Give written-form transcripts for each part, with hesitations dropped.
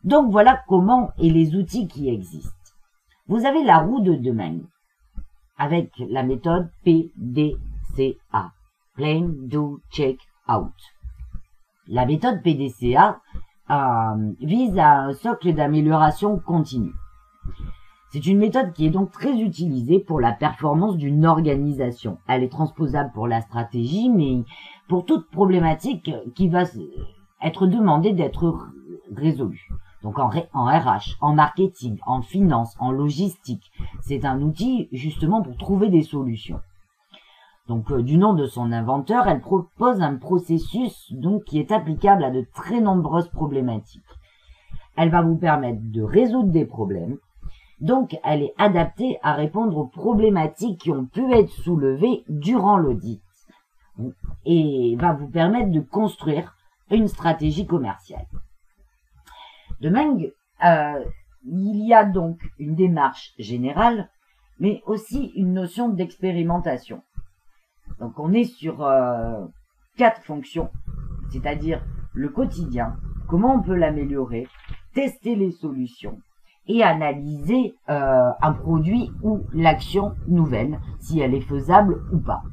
Donc voilà comment et les outils qui existent. Vous avez la roue de Deming avec la méthode PDCA. Plan, Do, Check, Out. La méthode PDCA vise à un socle d'amélioration continue. C'est une méthode qui est donc très utilisée pour la performance d'une organisation. Elle est transposable pour la stratégie, mais pour toute problématique qui va être demandée d'être résolue. Donc en RH, en marketing, en finance, en logistique. C'est un outil justement pour trouver des solutions. Donc du nom de son inventeur, elle propose un processus donc qui est applicable à de très nombreuses problématiques. Elle va vous permettre de résoudre des problèmes. Donc elle est adaptée à répondre aux problématiques qui ont pu être soulevées durant l'audit et va vous permettre de construire une stratégie commerciale. Deming, il y a donc une démarche générale, mais aussi une notion d'expérimentation. Donc on est sur 4 fonctions, c'est-à-dire le quotidien, comment on peut l'améliorer, tester les solutions et analyser un produit ou l'action nouvelle, si elle est faisable ou pas.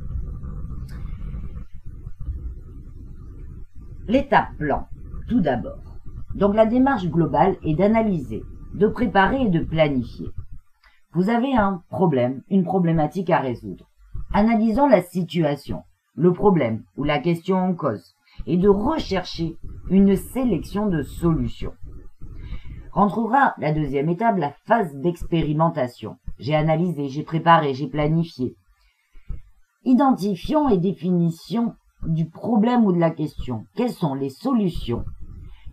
L'étape plan, tout d'abord. Donc la démarche globale est d'analyser, de préparer et de planifier. Vous avez un problème, une problématique à résoudre. Analysons la situation, le problème ou la question en cause, et de rechercher une sélection de solutions. Rentrera la deuxième étape, la phase d'expérimentation. J'ai analysé, j'ai préparé, j'ai planifié. Identifions et définitions du problème ou de la question. Quelles sont les solutions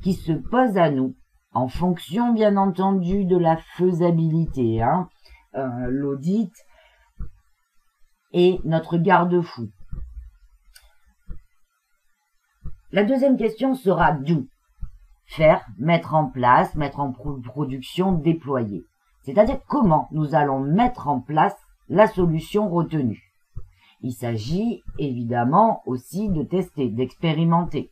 qui se posent à nous, en fonction bien entendu de la faisabilité, l'audit et notre garde-fou. La deuxième question sera do. Faire, mettre en place, mettre en production, déployer. C'est-à-dire comment nous allons mettre en place la solution retenue. Il s'agit évidemment aussi de tester, d'expérimenter.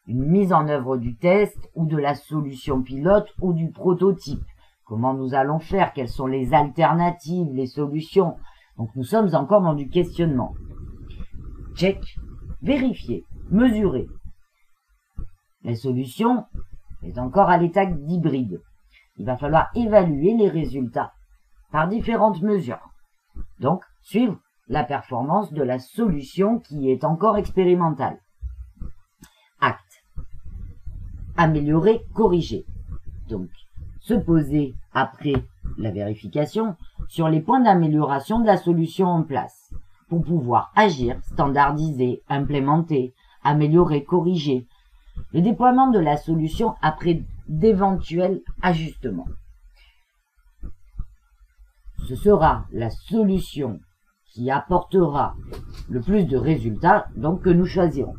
Une mise en œuvre du test ou de la solution pilote ou du prototype. Comment nous allons faire, quelles sont les alternatives, les solutions. Donc nous sommes encore dans du questionnement. Check, vérifier, mesurer. La solution est encore à l'état d'hybride. Il va falloir évaluer les résultats par différentes mesures. Donc, suivre la performance de la solution qui est encore expérimentale. Acte. Améliorer, corriger. Donc, se poser après la vérification sur les points d'amélioration de la solution en place pour pouvoir agir, standardiser, implémenter, améliorer, corriger. Le déploiement de la solution après d'éventuels ajustements. Ce sera la solution qui apportera le plus de résultats, donc que nous choisirons.